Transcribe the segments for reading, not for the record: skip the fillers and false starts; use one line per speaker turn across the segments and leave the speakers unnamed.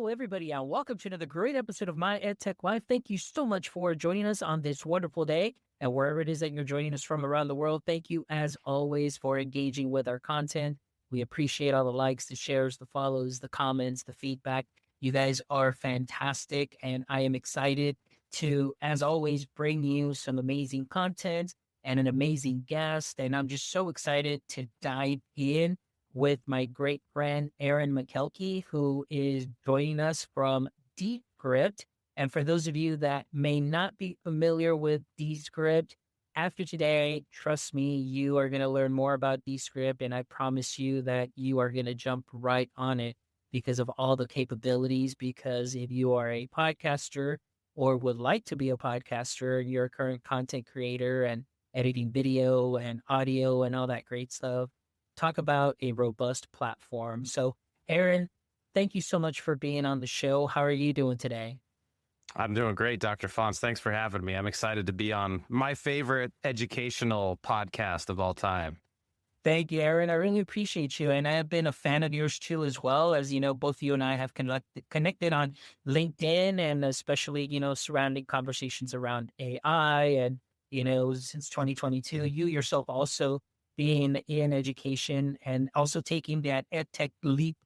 Hello, everybody, and welcome to another great episode of My EdTech Live. Thank you so much for joining us on this wonderful day. And wherever it is that you're joining us from around the world, thank you, as always, for engaging with our content. We appreciate all the likes, the shares, the follows, the comments, the feedback. You guys are fantastic, and I am excited to, as always, bring you some amazing content and an amazing guest. And I'm just so excited to dive in with my great friend, Aaron Makelky, who is joining us from Descript. And for those of you that may not be familiar with Descript, after today, trust me, you are going to learn more about Descript, and I promise you that you are going to jump right on it because of all the capabilities. Because if you are a podcaster or would like to be a podcaster, you're a current content creator and editing video and audio and all that great stuff, talk about a robust platform. So, Aaron, thank you so much for being on the show. How are you doing today?
I'm doing great, Dr. Fonz. Thanks for having me. I'm excited to be on my favorite educational podcast of all time.
Thank you, Aaron. I really appreciate you. And I have been a fan of yours too, as well. As you know, both you and I have connected on LinkedIn, and especially, surrounding conversations around AI. And, since 2022, you yourself also being in education and also taking that EdTech leap,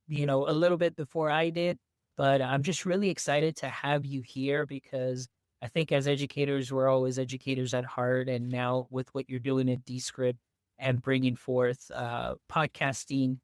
a little bit before I did. But I'm just really excited to have you here because I think as educators, we're always educators at heart. And now with what you're doing at Descript and bringing forth podcasting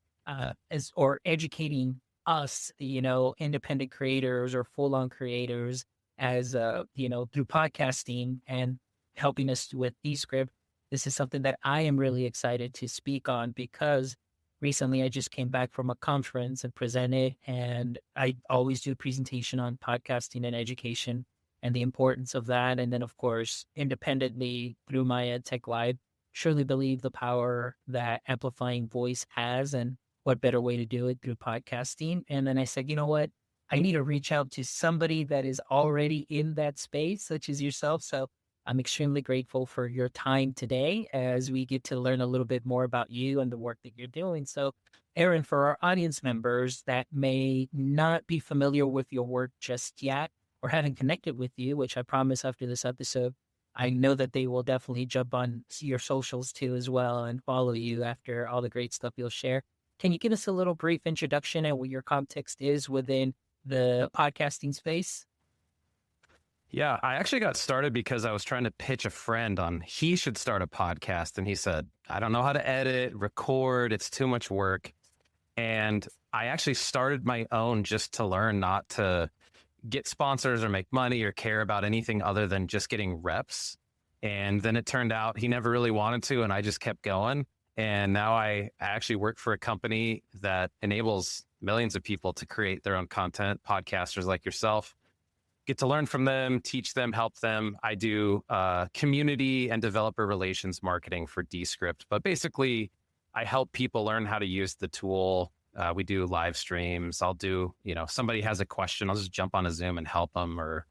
or educating us, independent creators or full-on creators as, through podcasting and helping us with Descript. This is something that I am really excited to speak on because recently I just came back from a conference and presented, and I always do a presentation on podcasting and education and the importance of that. And then, of course, independently through my EdTech Live, surely believe the power that amplifying voice has, and what better way to do it through podcasting. And then I said, you know what? I need to reach out to somebody that is already in that space, such as yourself. So I'm extremely grateful for your time today as we get to learn a little bit more about you and the work that you're doing. So, Aaron, for our audience members that may not be familiar with your work just yet or haven't connected with you, which I promise after this episode, I know that they will definitely jump on your socials too as well and follow you after all the great stuff you'll share. Can you give us a little brief introduction and what your context is within the podcasting space?
Yeah, I actually got started because I was trying to pitch a friend on he should start a podcast. And he said, I don't know how to edit, record. It's too much work. And I actually started my own just to learn not to get sponsors or make money or care about anything other than just getting reps. And then it turned out he never really wanted to, and I just kept going. And now I actually work for a company that enables millions of people to create their own content, podcasters like yourself. Get to learn from them, teach them, help them. I do community and developer relations marketing for Descript, but basically I help people learn how to use the tool. We do live streams. I'll do, somebody has a question, I'll just jump on a Zoom and help them or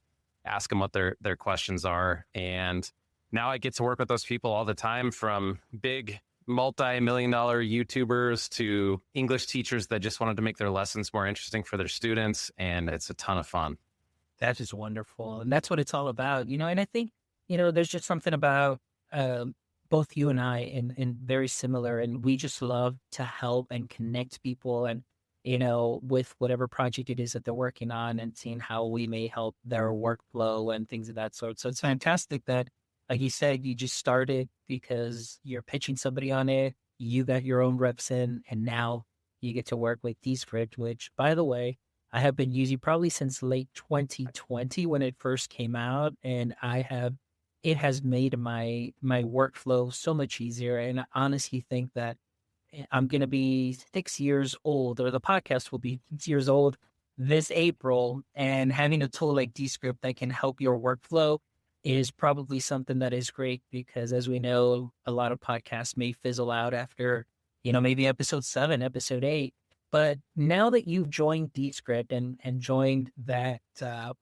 ask them what their questions are. And now I get to work with those people all the time, from big multi-million-dollar YouTubers to English teachers that just wanted to make their lessons more interesting for their students. And it's a ton of fun.
That is wonderful. And that's what it's all about, and I think, there's just something about both you and I and very similar. And we just love to help and connect people and, with whatever project it is that they're working on and seeing how we may help their workflow and things of that sort. So it's fantastic that, like you said, you just started because you're pitching somebody on it. You got your own reps in, and now you get to work with Descript, which, by the way, I have been using probably since late 2020 when it first came out, and it has made my workflow so much easier. And I honestly think that I'm going to be 6 years old, or the podcast will be 6 years old this April, and having a tool like Descript that can help your workflow is probably something that is great, because as we know, a lot of podcasts may fizzle out after, maybe episode 7, episode 8. But now that you've joined Descript and joined that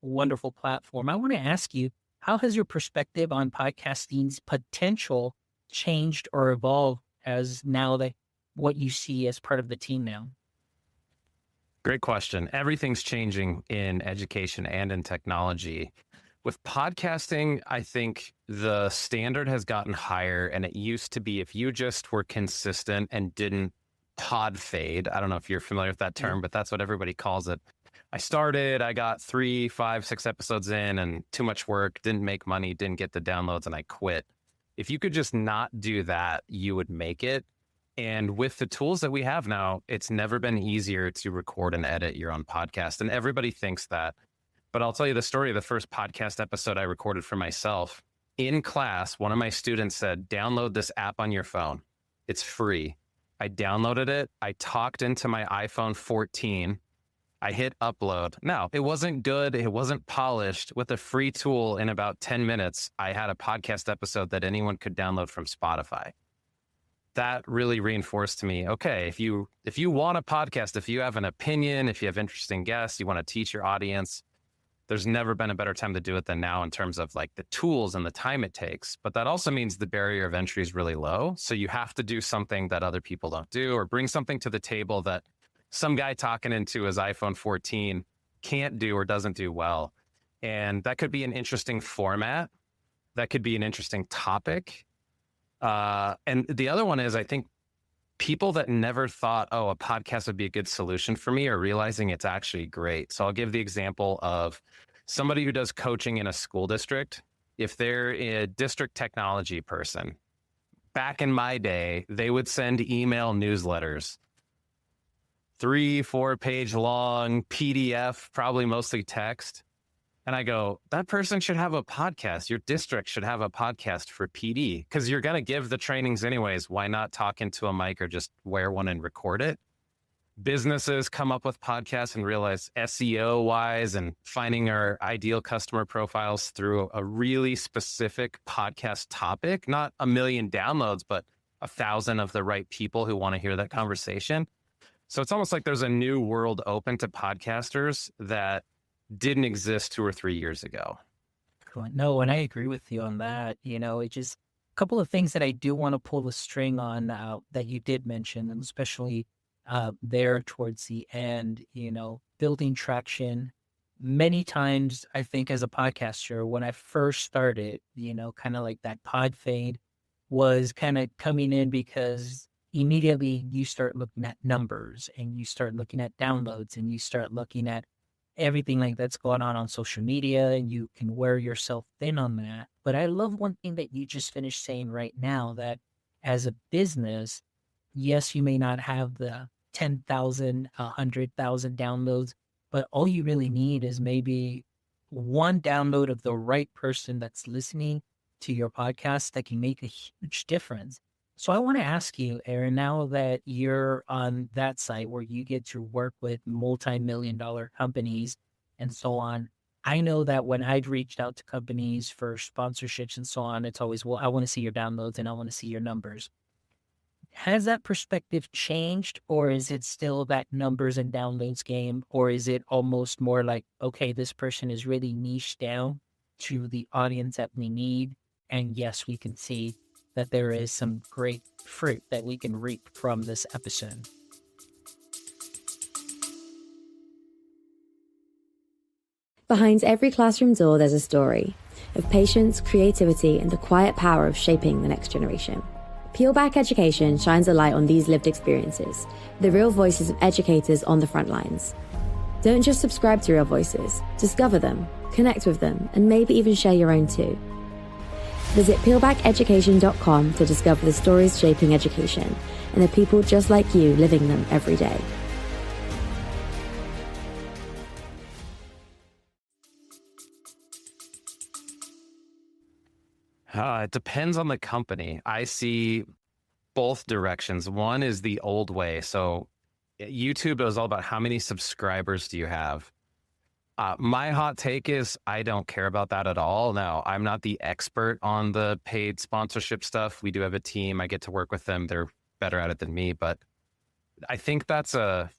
wonderful platform, I want to ask you, how has your perspective on podcasting's potential changed or evolved as now that what you see as part of the team now?
Great question. Everything's changing in education and in technology. With podcasting, I think the standard has gotten higher, and it used to be if you just were consistent and didn't pod fade. I don't know if you're familiar with that term, but that's what everybody calls it. I got 3, 5, 6 episodes in and too much work, didn't make money, didn't get the downloads, and I quit. If you could just not do that, you would make it. And with the tools that we have now, it's never been easier to record and edit your own podcast. And everybody thinks that. But I'll tell you the story of the first podcast episode I recorded for myself. In class, one of my students said, download this app on your phone. It's free. I downloaded it. I talked into my iPhone 14. I hit upload. Now, it wasn't good. It wasn't polished. With a free tool in about 10 minutes, I had a podcast episode that anyone could download from Spotify. That really reinforced to me, okay, if you want a podcast, if you have an opinion, if you have interesting guests, you want to teach your audience, there's never been a better time to do it than now in terms of like the tools and the time it takes. But that also means the barrier of entry is really low. So you have to do something that other people don't do, or bring something to the table that some guy talking into his iPhone 14 can't do or doesn't do well. And that could be an interesting format. That could be an interesting topic. And the other one is, I think people that never thought, oh, a podcast would be a good solution for me are realizing it's actually great. So I'll give the example of somebody who does coaching in a school district. If they're a district technology person, back in my day, they would send email newsletters, 3-4 page long PDF, probably mostly text. And I go, that person should have a podcast. Your district should have a podcast for PD, because you're going to give the trainings anyways. Why not talk into a mic or just wear one and record it? Businesses come up with podcasts and realize SEO wise and finding our ideal customer profiles through a really specific podcast topic, not 1 million downloads, but 1,000 of the right people who want to hear that conversation. So it's almost like there's a new world open to podcasters that didn't exist 2 or 3 years ago.
Cool. No, and I agree with you on that. It's just a couple of things that I do want to pull the string on that you did mention, and especially there towards the end, building traction. Many times, I think as a podcaster, when I first started, kind of like that pod fade was kind of coming in because immediately you start looking at numbers and you start looking at downloads and you start looking at everything like that's going on social media, and you can wear yourself thin on that. But I love one thing that you just finished saying right now, that as a business, yes, you may not have the 10,000, 100,000 downloads, but all you really need is maybe one download of the right person that's listening to your podcast that can make a huge difference. So I want to ask you, Aaron, now that you're on that site where you get to work with multi-million-dollar companies and so on, I know that when I've reached out to companies for sponsorships and so on, it's always, well, I want to see your downloads and I want to see your numbers. Has that perspective changed, or is it still that numbers and downloads game, or is it almost more like, okay, this person is really niched down to the audience that we need, and yes, we can see that there is some great fruit that we can reap from this episode?
Behind every classroom door, there's a story of patience, creativity, and the quiet power of shaping the next generation. Peel Back Education shines a light on these lived experiences, the real voices of educators on the front lines. Don't just subscribe to Real Voices, discover them, connect with them, and maybe even share your own too. Visit peelbackeducation.com to discover the stories shaping education and the people just like you living them every day.
It depends on the company. I see both directions. One is the old way. So YouTube is all about how many subscribers do you have. My hot take is I don't care about that at all. Now, I'm not the expert on the paid sponsorship stuff. We do have a team. I get to work with them. They're better at it than me. But I think that's 5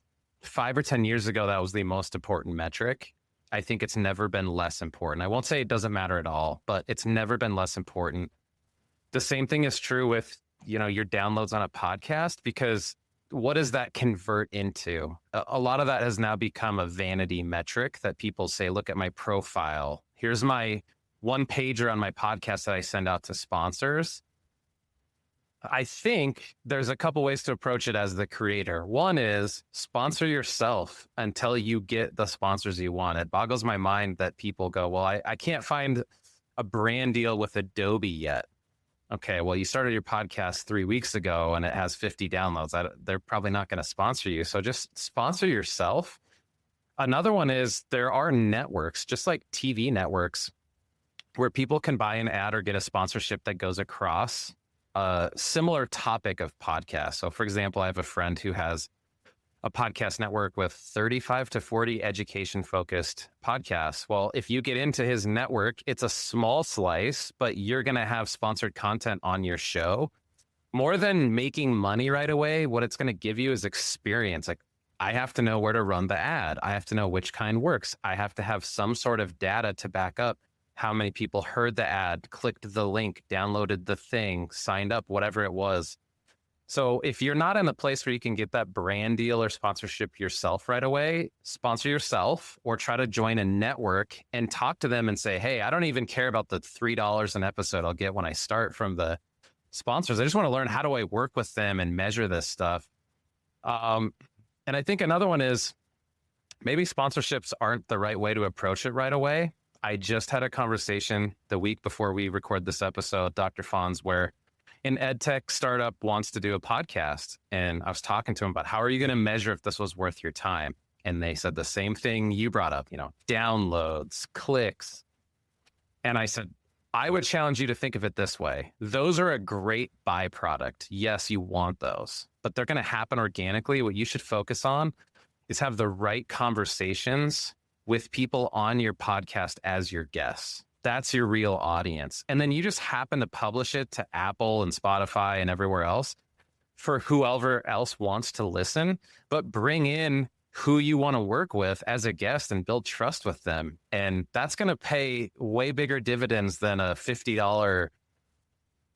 or 10 years ago, that was the most important metric. I think it's never been less important. I won't say it doesn't matter at all, but it's never been less important. The same thing is true with, your downloads on a podcast, because what does that convert into? A lot of that has now become a vanity metric that people say, look at my profile. Here's my one pager on my podcast that I send out to sponsors. I think there's a couple ways to approach it as the creator. One is sponsor yourself until you get the sponsors you want. It boggles my mind that people go, well, I can't find a brand deal with Adobe yet. Okay, well, you started your podcast 3 weeks ago and it has 50 downloads. They're probably not going to sponsor you. So just sponsor yourself. Another one is there are networks, just like TV networks, where people can buy an ad or get a sponsorship that goes across a similar topic of podcasts. So for example, I have a friend who has a podcast network with 35 to 40 education focused podcasts. Well, if you get into his network, it's a small slice, but you're going to have sponsored content on your show. More than making money right away, what it's going to give you is experience. Like, I have to know where to run the ad. I have to know which kind works. I have to have some sort of data to back up how many people heard the ad, clicked the link, downloaded the thing, signed up, whatever it was. So if you're not in a place where you can get that brand deal or sponsorship yourself right away, sponsor yourself or try to join a network and talk to them and say, hey, I don't even care about the $3 an episode I'll get when I start from the sponsors. I just want to learn, how do I work with them and measure this stuff? And I think another one is maybe sponsorships aren't the right way to approach it right away. I just had a conversation the week before we record this episode, Dr. Fonz, where an EdTech startup wants to do a podcast. And I was talking to him about, how are you going to measure if this was worth your time? And they said the same thing you brought up, downloads, clicks. And I said, I would challenge you to think of it this way. Those are a great byproduct. Yes, you want those, but they're going to happen organically. What you should focus on is have the right conversations with people on your podcast as your guests. That's your real audience. And then you just happen to publish it to Apple and Spotify and everywhere else for whoever else wants to listen, but bring in who you want to work with as a guest and build trust with them. And that's going to pay way bigger dividends than a $50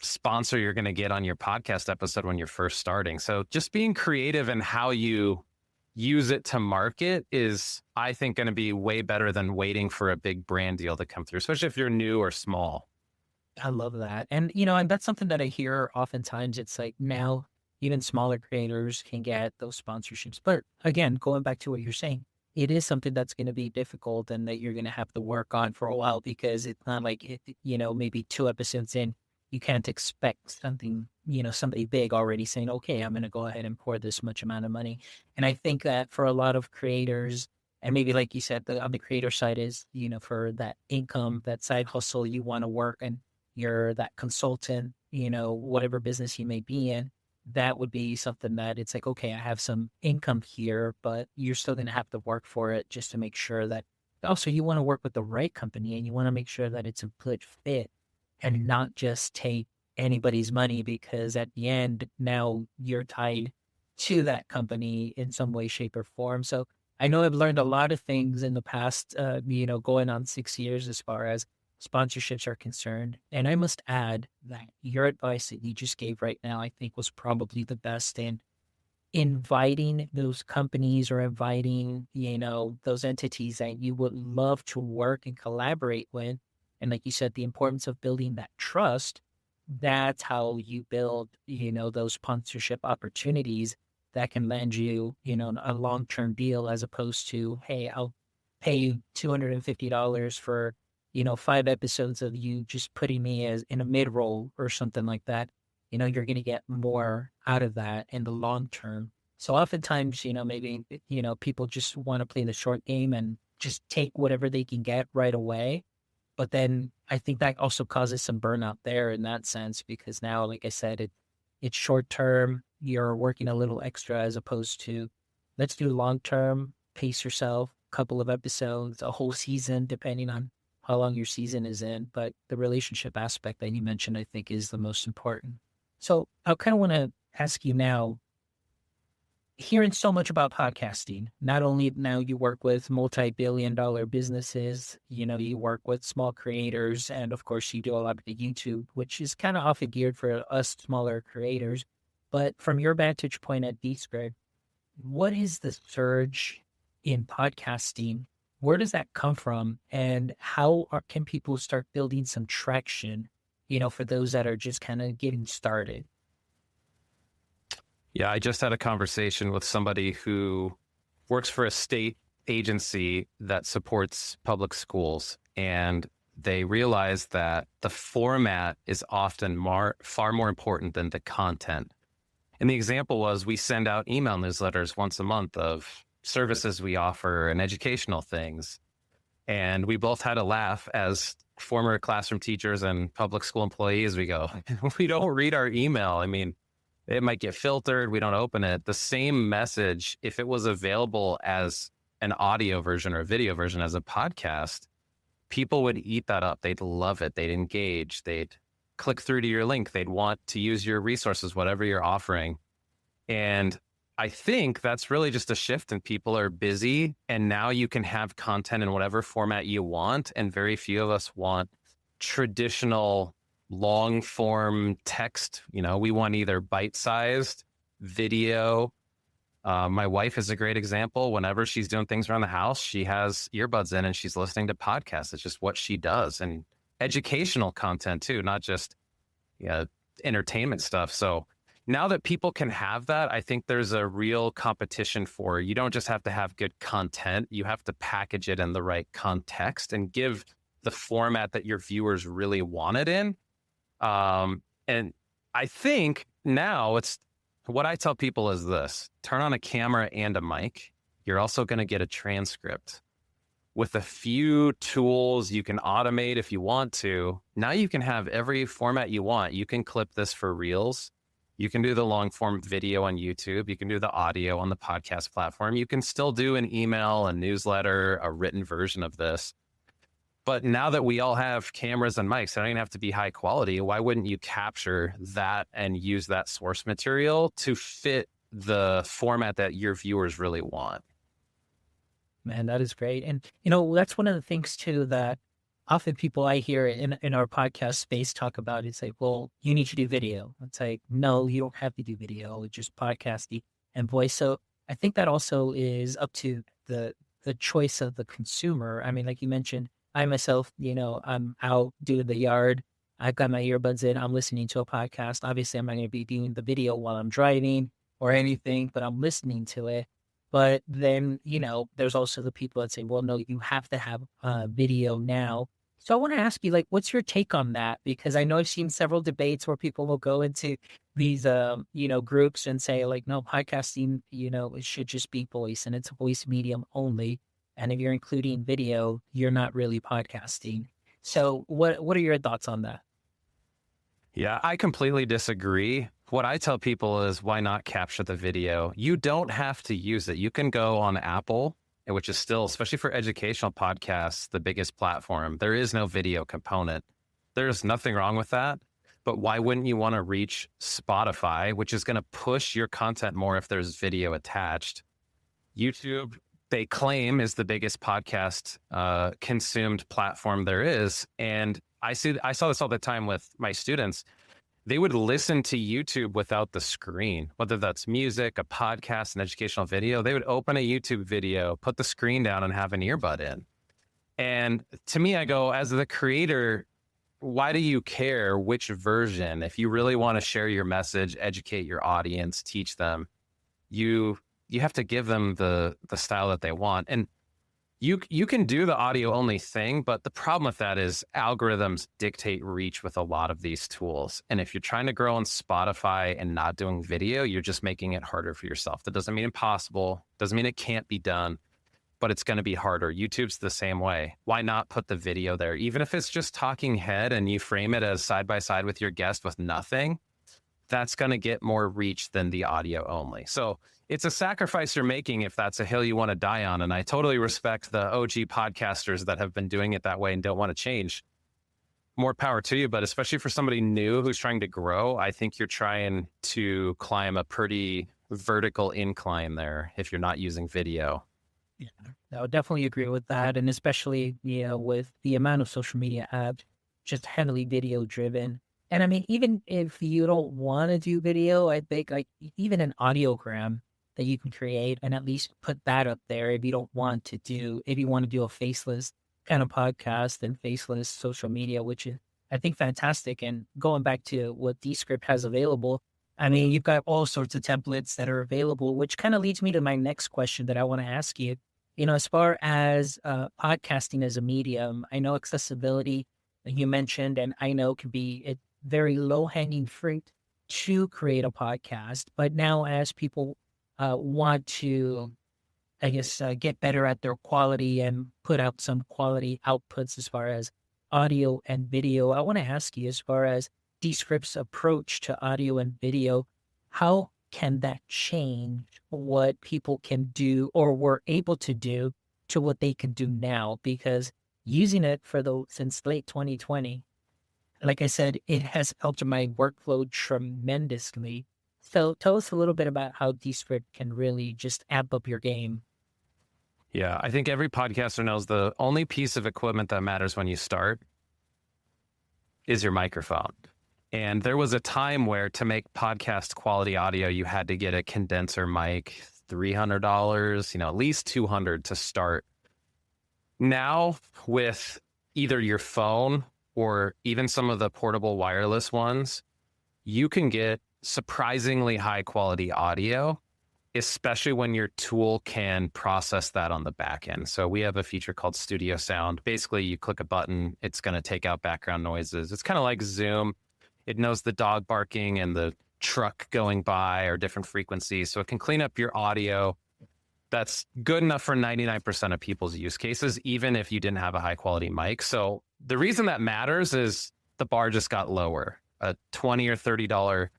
sponsor you're going to get on your podcast episode when you're first starting. So just being creative in how you use it to market is, I think, going to be way better than waiting for a big brand deal to come through, especially if you're new or small.
I love that. And, and that's something that I hear oftentimes. It's like now even smaller creators can get those sponsorships. But again, going back to what you're saying, it is something that's going to be difficult and that you're going to have to work on for a while, because it's not like, maybe 2 episodes in, you can't expect something, somebody big already saying, okay, I'm going to go ahead and pour this much amount of money. And I think that for a lot of creators, and maybe like you said, on the creator side is, for that income, that side hustle, you want to work and you're that consultant, whatever business you may be in, that would be something that it's like, okay, I have some income here, but you're still going to have to work for it just to make sure that also you want to work with the right company and you want to make sure that it's a good fit and not just take anybody's money, because at the end, now you're tied to that company in some way, shape, or form. So I know I've learned a lot of things in the past, going on 6 years as far as sponsorships are concerned. And I must add that your advice that you just gave right now, I think was probably the best in inviting those companies or inviting, those entities that you would love to work and collaborate with. And like you said, the importance of building that trust, that's how you build, those sponsorship opportunities that can land you, a long-term deal, as opposed to, hey, I'll pay you $250 for, 5 episodes of you just putting me as in a mid-roll or something like that. You're going to get more out of that in the long term. So oftentimes, maybe, people just want to play the short game and just take whatever they can get right away. But then I think that also causes some burnout there in that sense, because now, like I said, it's short term. You're working a little extra, as opposed to let's do long term, pace yourself, a couple of episodes, a whole season, depending on how long your season is in. But the relationship aspect that you mentioned, I think, is the most important. So I kind of want to ask you now, hearing so much about podcasting, not only now you work with multi-billion-dollar businesses, you work with small creators, and of course you do a lot of the YouTube, which is kind of often geared for us smaller creators. But from your vantage point at Descript, what is the surge in podcasting? Where does that come from? And can people start building some traction, for those that are just kind of getting started?
Yeah, I just had a conversation with somebody who works for a state agency that supports public schools. And they realized that the format is often far more important than the content. And the example was we send out email newsletters once a month of services we offer and educational things. And we both had a laugh as former classroom teachers and public school employees. We go, we don't read our email. I mean, it might get filtered. We don't open it. The same message, if it was available as an audio version or a video version as a podcast, people would eat that up. They'd love it. They'd engage. They'd click through to your link. They'd want to use your resources, whatever you're offering. And I think that's really just a shift, and people are busy, and now you can have content in whatever format you want. And very few of us want traditional long form text. We want either bite-sized video. My wife is a great example. Whenever she's doing things around the house, she has earbuds in and she's listening to podcasts. It's just what she does. And educational content too, not just entertainment stuff. So now that people can have that, I think there's a real competition for, you don't just have to have good content, you have to package it in the right context and give the format that your viewers really want it in. And I think now what I tell people is this: turn on a camera and a mic. You're also going to get a transcript. With a few tools, you can automate if you want to. Now you can have every format you want. You can clip this for Reels. You can do the long form video on YouTube. You can do the audio on the podcast platform. You can still do an email, a newsletter, a written version of this. But now that we all have cameras and mics, they don't even have to be high quality. Why wouldn't you capture that and use that source material to fit the format that your viewers really want?
Man, that is great. And, that's one of the things too that often people I hear in our podcast space talk about is like, well, you need to do video. It's like, no, you don't have to do video. It's just podcasting and voice. So I think that also is up to the choice of the consumer. I mean, like you mentioned, I myself, I'm out doing the yard. I've got my earbuds in. I'm listening to a podcast. Obviously, I'm not going to be doing the video while I'm driving or anything, but I'm listening to it. But then, there's also the people that say, well, no, you have to have video now. So I want to ask you, like, what's your take on that? Because I know I've seen several debates where people will go into these, groups and say, like, no, podcasting, it should just be voice and it's a voice medium only. And if you're including video, you're not really podcasting. So what are your thoughts on that?
Yeah, I completely disagree. What I tell people is, why not capture the video? You don't have to use it. You can go on Apple, which is still, especially for educational podcasts, the biggest platform. There is no video component. There's nothing wrong with that. But why wouldn't you want to reach Spotify, which is going to push your content more if there's video attached? YouTube, they claim, is the biggest podcast consumed platform there is. And I saw this all the time with my students. They would listen to YouTube without the screen, whether that's music, a podcast, an educational video. They would open a YouTube video, put the screen down, and have an earbud in. And to me, I go, as the creator, why do you care which version? If you really want to share your message, educate your audience, teach them, you have to give them the style that they want. And you can do the audio only thing, but the problem with that is algorithms dictate reach with a lot of these tools. And if you're trying to grow on Spotify and not doing video, you're just making it harder for yourself. That doesn't mean impossible, doesn't mean it can't be done, but it's going to be harder. YouTube's the same way. Why not put the video there? Even if it's just talking head and you frame it as side by side with your guest with nothing, that's going to get more reach than the audio only. So it's a sacrifice you're making if that's a hill you want to die on. And I totally respect the OG podcasters that have been doing it that way and don't want to change. More power to you. But especially for somebody new who's trying to grow, I think you're trying to climb a pretty vertical incline there if you're not using video.
Yeah, I would definitely agree with that. And especially, with the amount of social media apps, just heavily video driven. And I mean, even if you don't want to do video, I think like even an audiogram that you can create and at least put that up there if you don't want to do, if you want to do a faceless kind of podcast and faceless social media, which is, I think, fantastic. And going back to what Descript has available, I mean, you've got all sorts of templates that are available, which kind of leads me to my next question that I want to ask you. You know, as far as podcasting as a medium, I know accessibility, that you mentioned, and I know can be a very low hanging fruit to create a podcast. But now, as people want to, I guess, get better at their quality and put out some quality outputs as far as audio and video, I want to ask you, as far as Descript's approach to audio and video, how can that change what people can do or were able to do to what they can do now? Because using it since late 2020, like I said, it has helped my workflow tremendously. So tell us a little bit about how Descript can really just amp up your game.
Yeah, I think every podcaster knows the only piece of equipment that matters when you start is your microphone. And there was a time where to make podcast quality audio, you had to get a condenser mic, $300, at least $200 to start. Now, with either your phone or even some of the portable wireless ones, you can get surprisingly high quality audio, especially when your tool can process that on the back end. So we have a feature called Studio Sound. Basically, you click a button, it's going to take out background noises. It's kind of like Zoom. It knows the dog barking and the truck going by are different frequencies. So it can clean up your audio. That's good enough for 99% of people's use cases, even if you didn't have a high quality mic. So the reason that matters is the bar just got lower. A $20 or $30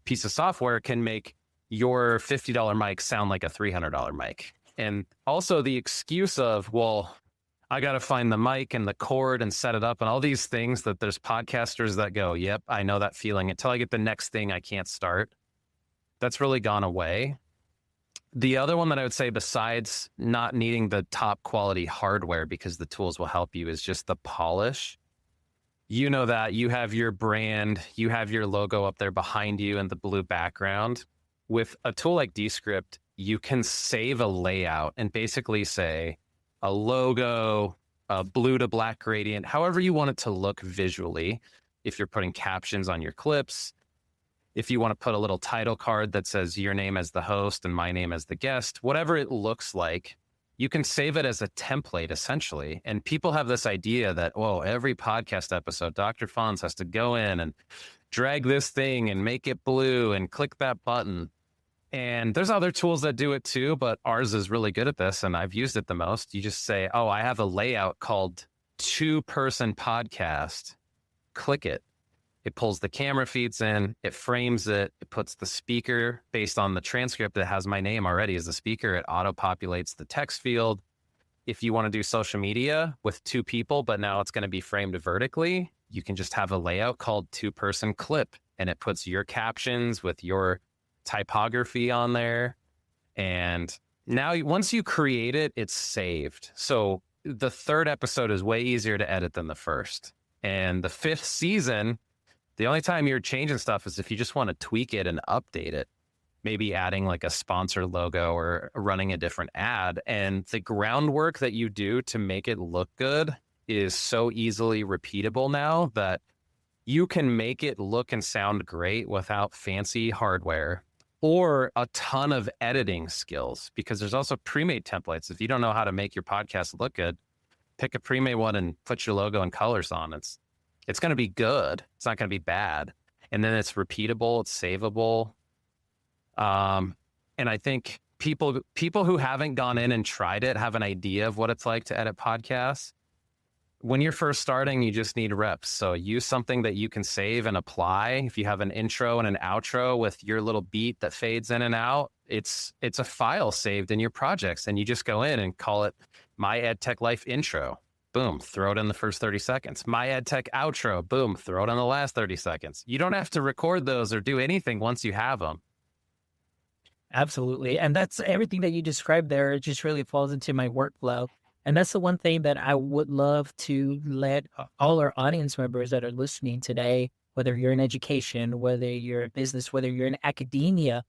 piece of software can make your $50 mic sound like a $300 mic. And also the excuse of, well, I got to find the mic and the cord and set it up and all these things that there's podcasters that go, yep, I know that feeling. Until I get the next thing, I can't start. That's really gone away. The other one that I would say, besides not needing the top quality hardware because the tools will help you, is just the polish. You know that you have your brand, you have your logo up there behind you and the blue background. With a tool like Descript, you can save a layout and basically say a logo, a blue to black gradient, however you want it to look visually. If you're putting captions on your clips, if you want to put a little title card that says your name as the host and my name as the guest, whatever it looks like, you can save it as a template essentially. And people have this idea that, whoa, every podcast episode, Dr. Fonz has to go in and drag this thing and make it blue and click that button. And there's other tools that do it too, but ours is really good at this, and I've used it the most. You just say, oh, I have a layout called 2-person podcast. Click it. It pulls the camera feeds in, it frames it, it puts the speaker based on the transcript that has my name already as the speaker. It auto-populates the text field. If you want to do social media with 2 people, but now it's going to be framed vertically, you can just have a layout called 2-person clip, and it puts your captions with your typography on there. And now once you create it, it's saved. So the 3rd episode is way easier to edit than the 1st. And the 5th season, the only time you're changing stuff is if you just want to tweak it and update it, maybe adding like a sponsor logo or running a different ad. And the groundwork that you do to make it look good is so easily repeatable now that you can make it look and sound great without fancy hardware or a ton of editing skills, because there's also pre-made templates. If you don't know how to make your podcast look good, pick a pre-made one and put your logo and colors on. It's going to be good. It's not going to be bad. And then it's repeatable. It's savable. And I think people who haven't gone in and tried it have an idea of what it's like to edit podcasts. When you're first starting, you just need reps. So use something that you can save and apply. If you have an intro and an outro with your little beat that fades in and out, it's a file saved in your projects. And you just go in and call it My EdTech Life Intro. Boom, throw it in the first 30 seconds. My EdTech Outro. Boom, throw it in the last 30 seconds. You don't have to record those or do anything once you have them.
Absolutely. And that's everything that you described there. It just really falls into my workflow. And that's the one thing that I would love to let all our audience members that are listening today, whether you're in education, whether you're in business, whether you're in academia,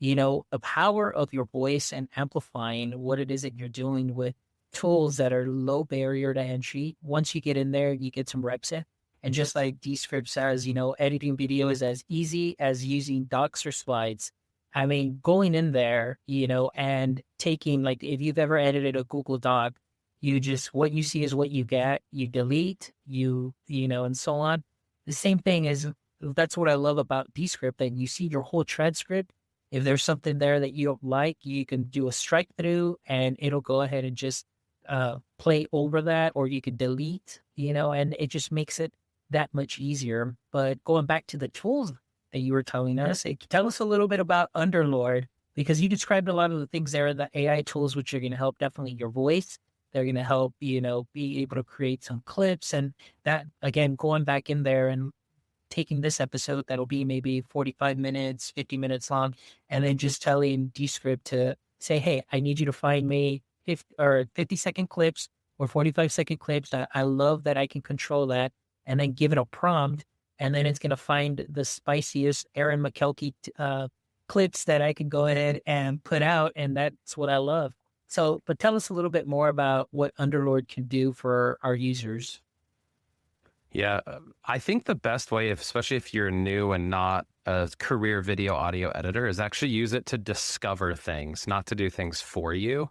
the power of your voice and amplifying what it is that you're doing with tools that are low barrier to entry. Once you get in there, you get some reps in. And just like Descript says, editing video is as easy as using docs or slides. I mean, going in there, and taking, like, if you've ever edited a Google Doc, what you see is what you get, you delete, and so on. The same thing that's what I love about Descript, that you see your whole transcript. If there's something there that you don't like, you can do a strike through and it'll go ahead and just play over that, or you can delete, and it just makes it that much easier. But going back to the tools that you were telling us, tell us a little bit about Underlord, because you described a lot of the things there, the AI tools, which are going to help definitely your voice. They're going to help, be able to create some clips, and that, again, going back in there and taking this episode that'll be maybe 45 minutes, 50 minutes long, and then just telling Descript to say, hey, I need you to find me 50-second clips or 45-second clips. I love that I can control that, and then give it a prompt, and then it's going to find the spiciest Aaron Makelky clips that I can go ahead and put out, and that's what I love. So, but tell us a little bit more about what Underlord can do for our users.
Yeah, I think the best way, especially if you're new and not a career video audio editor, is actually use it to discover things, not to do things for you.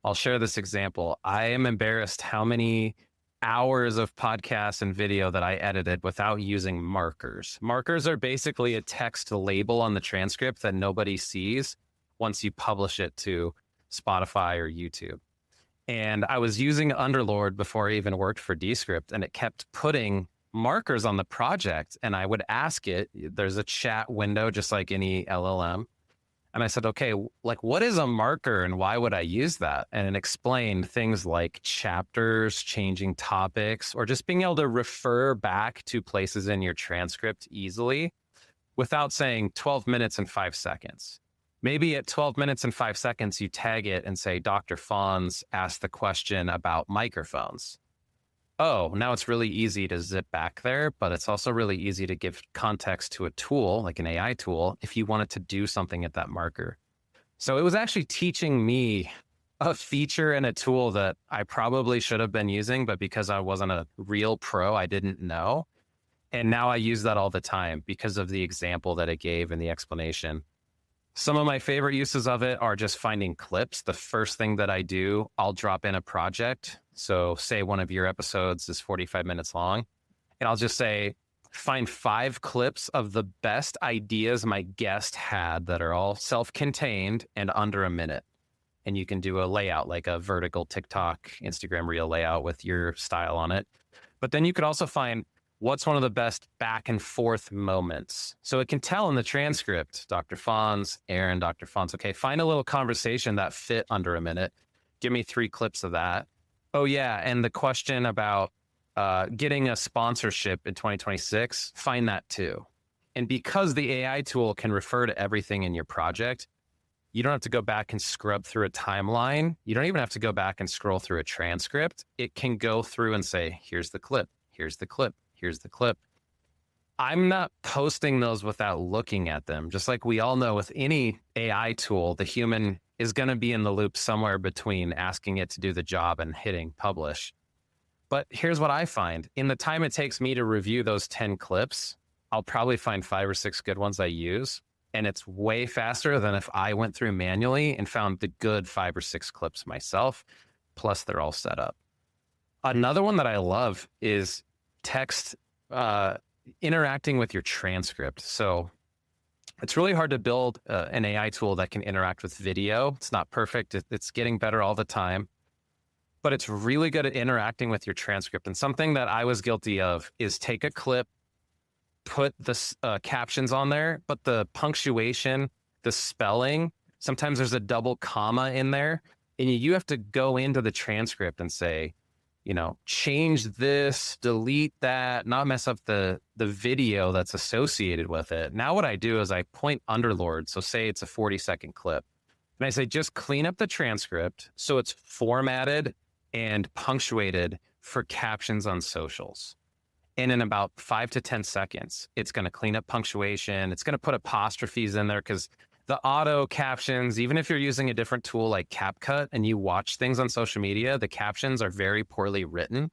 I'll share this example. I am embarrassed how many hours of podcasts and video that I edited without using markers. Markers are basically a text label on the transcript that nobody sees once you publish it to Spotify or YouTube. And I was using Underlord before I even worked for Descript, and it kept putting markers on the project. And I would ask it, there's a chat window, just like any LLM. And I said, okay, like, what is a marker and why would I use that? And it explained things like chapters, changing topics, or just being able to refer back to places in your transcript easily without saying 12 minutes and 5 seconds. Maybe at 12 minutes and 5 seconds, you tag it and say, Dr. Fons asked the question about microphones. Oh, now it's really easy to zip back there, but it's also really easy to give context to a tool, like an AI tool, if you wanted to do something at that marker. So it was actually teaching me a feature and a tool that I probably should have been using, but because I wasn't a real pro, I didn't know. And now I use that all the time because of the example that it gave and the explanation. Some of my favorite uses of it are just finding clips. The first thing that I do, I'll drop in a project. So say one of your episodes is 45 minutes long, and I'll just say, find 5 clips of the best ideas my guest had that are all self-contained and under a minute. And you can do a layout, like a vertical TikTok, Instagram reel layout with your style on it. But then you could also find what's one of the best back and forth moments. So it can tell in the transcript, Dr. Fons, Aaron, Dr. Fons, okay, find a little conversation that fit under a minute. Give me 3 clips of that. Oh yeah, and the question about getting a sponsorship in 2026, find that too. And because the AI tool can refer to everything in your project, you don't have to go back and scrub through a timeline. You don't even have to go back and scroll through a transcript. It can go through and say, here's the clip, here's the clip, here's the clip. I'm not posting those without looking at them. Just like we all know with any AI tool, the human is going to be in the loop somewhere between asking it to do the job and hitting publish. But here's what I find. In the time it takes me to review those 10 clips, I'll probably find 5 or 6 good ones I use. And it's way faster than if I went through manually and found the good 5 or 6 clips myself. Plus, they're all set up. Another one that I love is text interacting with your transcript. So it's really hard to build an AI tool that can interact with video. It's not perfect. It's getting better all the time. But it's really good at interacting with your transcript. And something that I was guilty of is take a clip, put the captions on there, but the punctuation, the spelling, sometimes there's a double comma in there. And you have to go into the transcript and say, change this, delete that, not mess up the video that's associated with it. Now what I do is I point Underlord. So say it's a 40-second clip. And I say, just clean up the transcript so it's formatted and punctuated for captions on socials. And in about 5 to 10 seconds, it's going to clean up punctuation. It's going to put apostrophes in there because the auto captions, even if you're using a different tool like CapCut and you watch things on social media, the captions are very poorly written.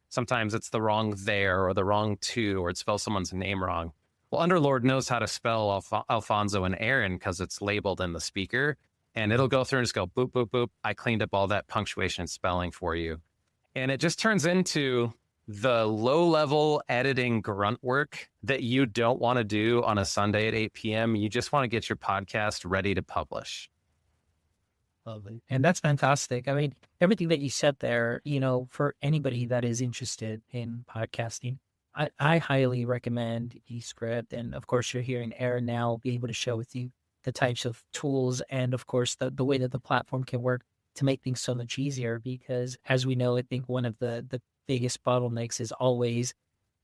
Sometimes it's the wrong there or the wrong to, or it spells someone's name wrong. Well, Underlord knows how to spell Alfonso and Aaron because it's labeled in the speaker, and it'll go through and just go boop, boop, boop. I cleaned up all that punctuation and spelling for you. And it just turns into the low-level editing grunt work that you don't want to do on a Sunday at 8 p.m. You just want to get your podcast ready to publish.
Lovely. And that's fantastic. I mean, everything that you said there, for anybody that is interested in podcasting, I highly recommend Descript. And of course, you're hearing Aaron now be able to share with you the types of tools and of course, the way that the platform can work to make things so much easier. Because as we know, I think one of the biggest bottlenecks is always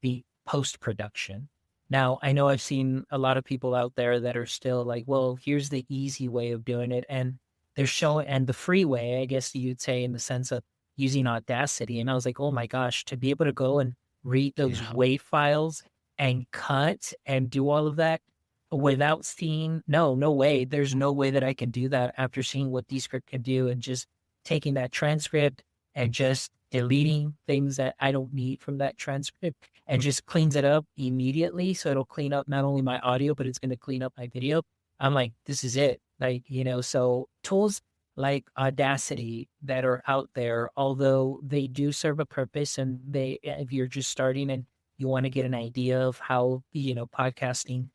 the post-production. Now, I know I've seen a lot of people out there that are still like, well, here's the easy way of doing it. And they're showing, and the free way, I guess you'd say, in the sense of using Audacity. And I was like, oh my gosh, to be able to go and read those WAV files and cut and do all of that without seeing, no way. There's no way that I can do that after seeing what Descript can do and just taking that transcript and just deleting things that I don't need from that transcript and just cleans it up immediately. So it'll clean up not only my audio, but it's going to clean up my video. I'm like, this is it. So tools like Audacity that are out there, although they do serve a purpose, and if you're just starting and you want to get an idea of how, podcasting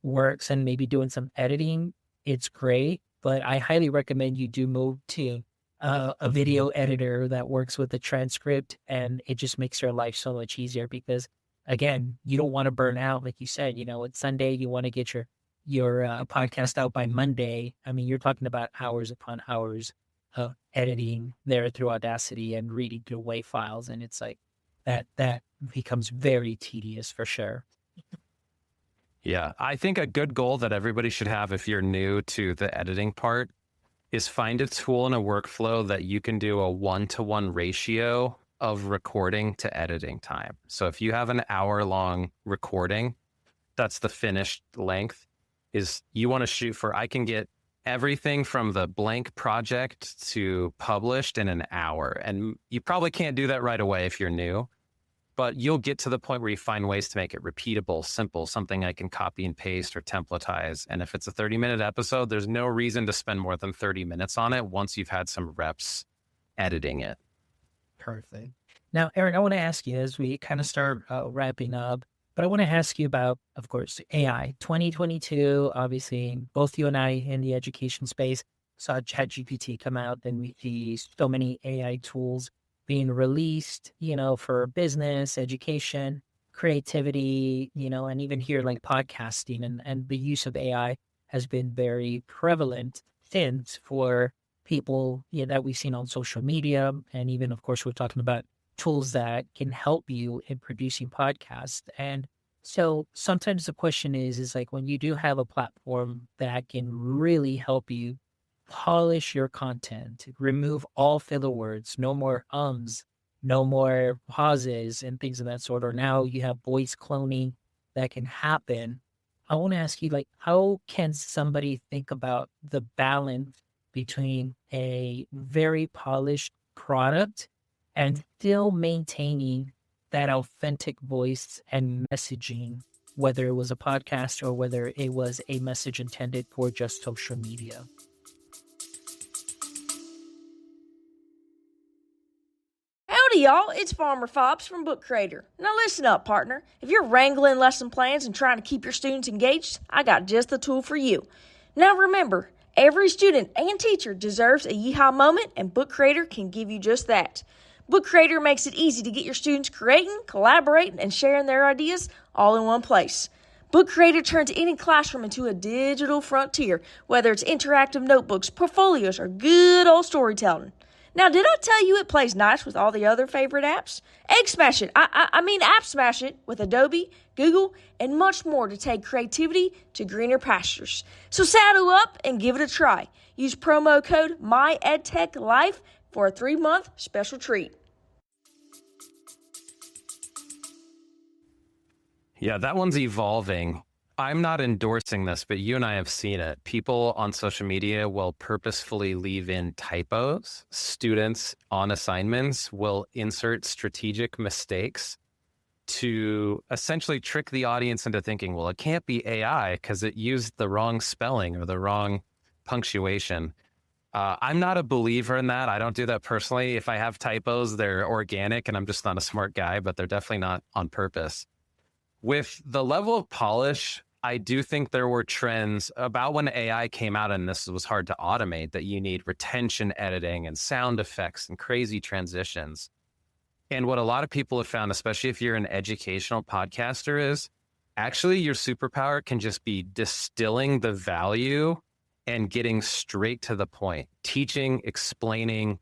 works and maybe doing some editing, it's great. But I highly recommend you do move to a video editor that works with the transcript, and it just makes your life so much easier because, again, you don't want to burn out. Like you said, it's Sunday, you want to get your podcast out by Monday. I mean, you're talking about hours upon hours of editing there through Audacity and reading through WAV files. And it's like that becomes very tedious for sure.
Yeah, I think a good goal that everybody should have if you're new to the editing part is find a tool and a workflow that you can do a 1-to-1 ratio of recording to editing time. So if you have an hour-long recording, that's the finished length, is you want to shoot for, I can get everything from the blank project to published in an hour. And you probably can't do that right away if you're new, but you'll get to the point where you find ways to make it repeatable, simple, something I can copy and paste or templatize. And if it's a 30-minute episode, there's no reason to spend more than 30 minutes on it once you've had some reps editing it.
Perfect. Now, Aaron, I want to ask you as we kind of start wrapping up, but I want to ask you about, of course, AI. 2022, obviously, both you and I in the education space saw ChatGPT come out, and we see so many AI tools being released, for business, education, creativity, and even here like podcasting and the use of AI has been very prevalent since for people that we've seen on social media. And even, of course, we're talking about tools that can help you in producing podcasts. And so sometimes the question is like, when you do have a platform that can really help you polish your content, remove all filler words, no more ums, no more pauses and things of that sort, or now you have voice cloning that can happen. I want to ask you, like, how can somebody think about the balance between a very polished product and still maintaining that authentic voice and messaging, whether it was a podcast or whether it was a message intended for just social media?
Howdy, y'all. It's Farmer Fobbs from Book Creator. Now listen up, partner. If you're wrangling lesson plans and trying to keep your students engaged, I got just the tool for you. Now remember, every student and teacher deserves a yeehaw moment, and Book Creator can give you just that. Book Creator makes it easy to get your students creating, collaborating, and sharing their ideas all in one place. Book Creator turns any classroom into a digital frontier, whether it's interactive notebooks, portfolios, or good old storytelling. Now, did I tell you it plays nice with all the other favorite apps? Egg smash it. I mean app smash it with Adobe, Google, and much more to take creativity to greener pastures. So saddle up and give it a try. Use promo code MyEdTechLife for a 3-month special treat.
Yeah, that one's evolving. I'm not endorsing this, but you and I have seen it. People on social media will purposefully leave in typos. Students on assignments will insert strategic mistakes to essentially trick the audience into thinking, well, it can't be AI because it used the wrong spelling or the wrong punctuation. I'm not a believer in that. I don't do that personally. If I have typos, they're organic and I'm just not a smart guy, but they're definitely not on purpose. With the level of polish, I do think there were trends about when AI came out and this was hard to automate, that you need retention editing and sound effects and crazy transitions. And what a lot of people have found, especially if you're an educational podcaster, is actually your superpower can just be distilling the value and getting straight to the point, teaching, explaining,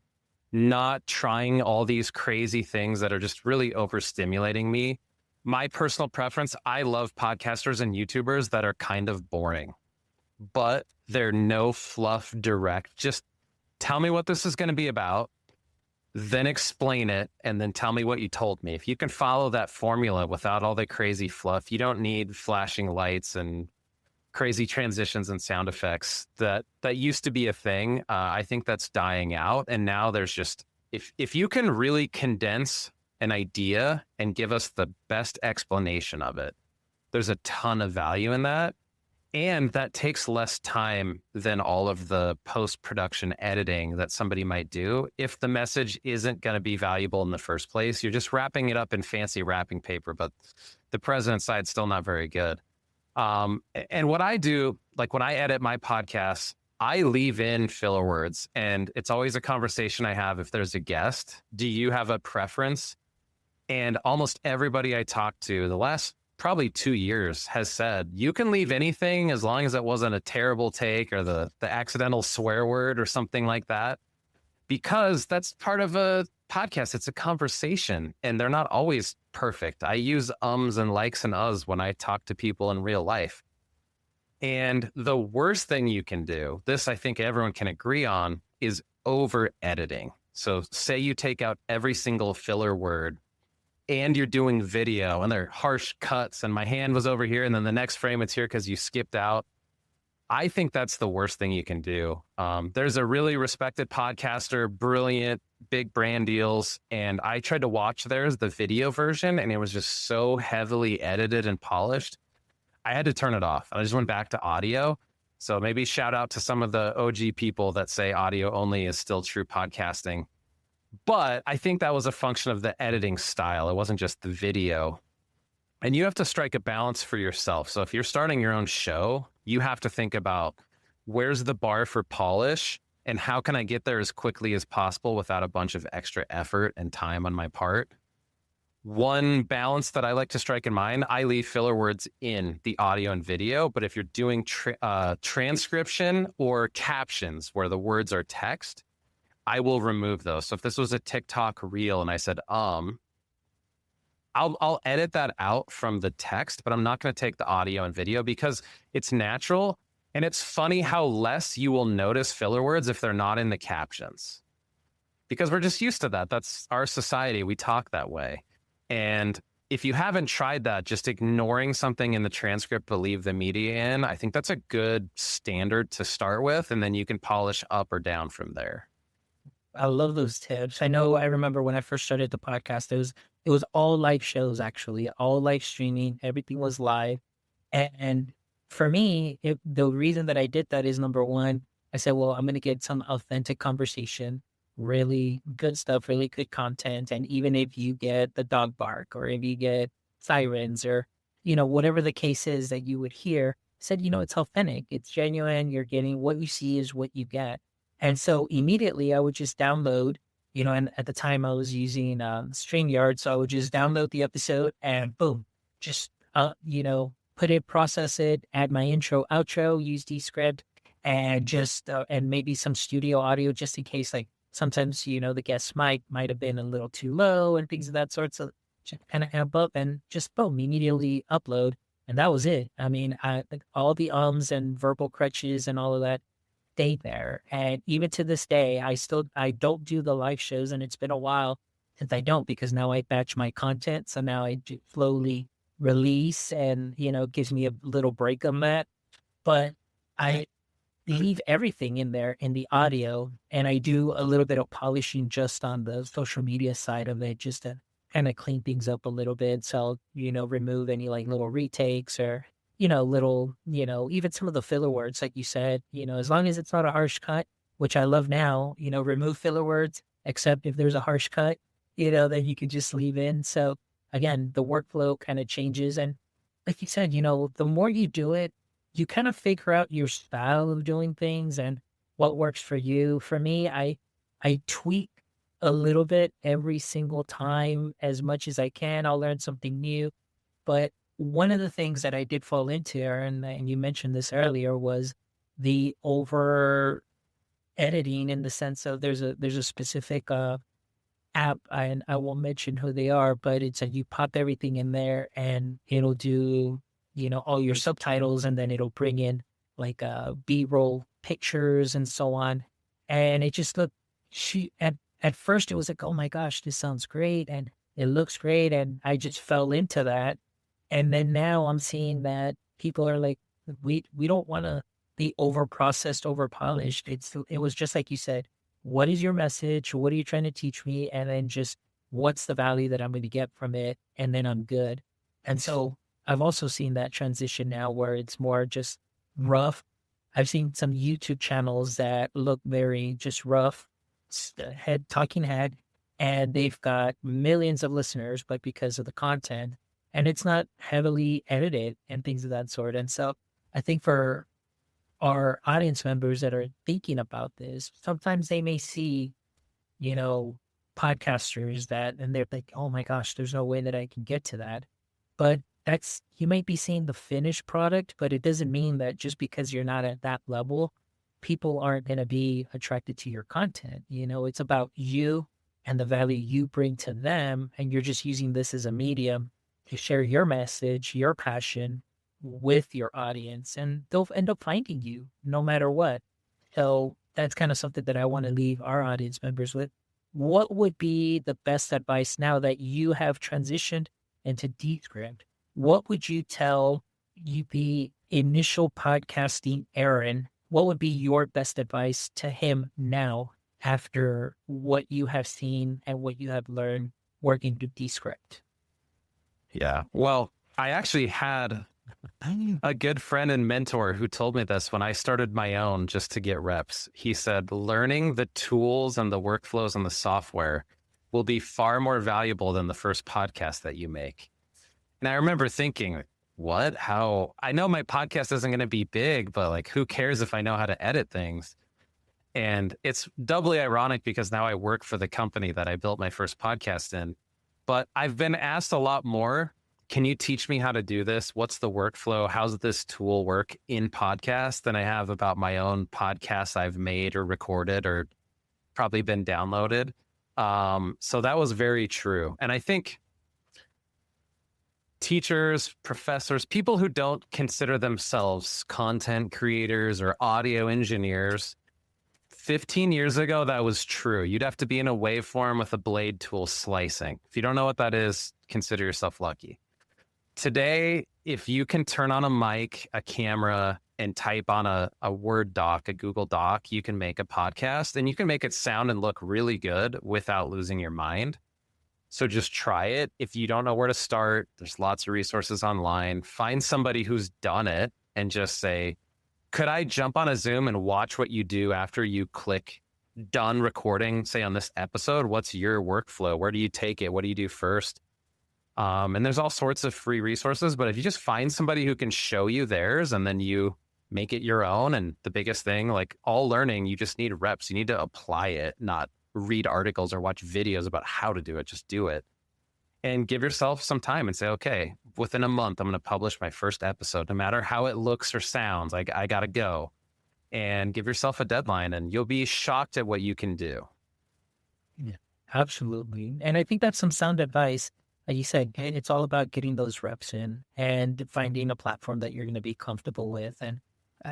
not trying all these crazy things that are just really overstimulating me. My personal preference, I love podcasters and YouTubers that are kind of boring, but they're no fluff direct. Just tell me what this is going to be about, then explain it, and then tell me what you told me. If you can follow that formula without all the crazy fluff, you don't need flashing lights and crazy transitions and sound effects. That used to be a thing. I think that's dying out. And now there's just, if you can really condense an idea and give us the best explanation of it, there's a ton of value in that. And that takes less time than all of the post-production editing that somebody might do. If the message isn't going to be valuable in the first place, you're just wrapping it up in fancy wrapping paper, but the president's side's still not very good. And what I do, like when I edit my podcasts, I leave in filler words, and it's always a conversation I have if there's a guest. Do you have a preference? And almost everybody I talk to the last probably 2 years has said, you can leave anything as long as it wasn't a terrible take or the accidental swear word or something like that, because that's part of a podcast. It's a conversation and they're not always perfect. I use ums and likes and uhs when I talk to people in real life. And the worst thing you can do, this I think everyone can agree on, is over editing. So say you take out every single filler word and you're doing video and they're harsh cuts and my hand was over here and then the next frame it's here because you skipped out. I think that's the worst thing you can do. There's a really respected podcaster, brilliant, big brand deals. And I tried to watch theirs, the video version, and it was just so heavily edited and polished. I had to turn it off. I just went back to audio. So maybe shout out to some of the OG people that say audio only is still true podcasting. But I think that was a function of the editing style. It wasn't just the video. And you have to strike a balance for yourself. So if you're starting your own show, you have to think about where's the bar for polish and how can I get there as quickly as possible without a bunch of extra effort and time on my part. One balance that I like to strike in mind, I leave filler words in the audio and video, but if you're doing transcription or captions where the words are text, I will remove those. So if this was a TikTok reel and I said, I'll edit that out from the text, but I'm not going to take the audio and video because it's natural. And it's funny how less you will notice filler words if they're not in the captions, because we're just used to that. That's our society. We talk that way. And if you haven't tried that, just ignoring something in the transcript but leave the media in, I think that's a good standard to start with. And then you can polish up or down from there.
I love those tips. I remember when I first started the podcast, it was all live shows, actually, all live streaming. Everything was live. And for me, the reason that I did that is, number one, I said, well, I'm going to get some authentic conversation, really good stuff, really good content. And even if you get the dog bark or if you get sirens or, whatever the case is that you would hear, I said, it's authentic. It's genuine. You're getting what you see is what you get. And so immediately I would just download, and at the time I was using StreamYard. So I would just download the episode and boom, just, put it, process it, add my intro, outro, use Descript, and just, and maybe some studio audio just in case, like sometimes, the guest mic might have been a little too low and things of that sort. So and above and just boom, immediately upload. And that was it. I mean, all the ums and verbal crutches and all of that, stay there. And even to this day, I don't do the live shows, and it's been a while since I don't, because now I batch my content. So now I slowly release, and, it gives me a little break on that. But I leave everything in there in the audio, and I do a little bit of polishing just on the social media side of it, just to kind of clean things up a little bit. So, remove any like little retakes or, little, even some of the filler words, like you said, as long as it's not a harsh cut, which I love now, remove filler words, except if there's a harsh cut, then you can just leave in. So again, the workflow kind of changes. And like you said, the more you do it, you kind of figure out your style of doing things and what works for you. For me, I tweak a little bit every single time as much as I can. I'll learn something new. But one of the things that I did fall into, and you mentioned this earlier, was the over editing, in the sense of there's a specific app, and I won't mention who they are, but it's you pop everything in there and it'll do, all your subtitles, and then it'll bring in like B-roll pictures and so on. And it just looked, at first it was like, oh my gosh, this sounds great and it looks great. And I just fell into that. And then now I'm seeing that people are like, we don't want to be over processed, over polished. It was just like you said, what is your message? What are you trying to teach me? And then just what's the value that I'm going to get from it? And then I'm good. And so I've also seen that transition now where it's more just rough. I've seen some YouTube channels that look very just rough, talking head, and they've got millions of listeners, but because of the content, and it's not heavily edited and things of that sort. And so I think for our audience members that are thinking about this, sometimes they may see, podcasters and they're like, oh my gosh, there's no way that I can get to that. But you might be seeing the finished product, but it doesn't mean that just because you're not at that level, people aren't going to be attracted to your content. It's about you and the value you bring to them. And you're just using this as a medium to share your message, your passion with your audience, and they'll end up finding you no matter what. So that's kind of something that I want to leave our audience members with. What would be the best advice now that you have transitioned into Descript? What would you tell the initial podcasting Aaron? What would be your best advice to him now after what you have seen and what you have learned working with Descript?
Yeah. Well, I actually had a good friend and mentor who told me this when I started my own just to get reps. He said, learning the tools and the workflows and the software will be far more valuable than the first podcast that you make. And I remember thinking, what? How? I know my podcast isn't going to be big, but like, who cares if I know how to edit things? And it's doubly ironic because now I work for the company that I built my first podcast in. But I've been asked a lot more, can you teach me how to do this? What's the workflow? How's this tool work in podcast than I have about my own podcasts I've made or recorded or probably been downloaded. So that was very true. And I think teachers, professors, people who don't consider themselves content creators or audio engineers, 15 years ago, that was true. You'd have to be in a waveform with a blade tool slicing. If you don't know what that is, consider yourself lucky. Today, if you can turn on a mic, a camera, and type on a Word doc, a Google Doc, you can make a podcast, and you can make it sound and look really good without losing your mind. So just try it. If you don't know where to start, there's lots of resources online. Find somebody who's done it and just say, could I jump on a Zoom and watch what you do after you click done recording, say on this episode? What's your workflow? Where do you take it? What do you do first? And there's all sorts of free resources, but if you just find somebody who can show you theirs and then you make it your own, and the biggest thing, like all learning, you just need reps. You need to apply it, not read articles or watch videos about how to do it. Just do it and give yourself some time and say, okay, within a month, I'm going to publish my first episode, no matter how it looks or sounds. Like I got to go, and give yourself a deadline, and you'll be shocked at what you can do.
Yeah, absolutely. And I think that's some sound advice. Like you said, it's all about getting those reps in and finding a platform that you're going to be comfortable with.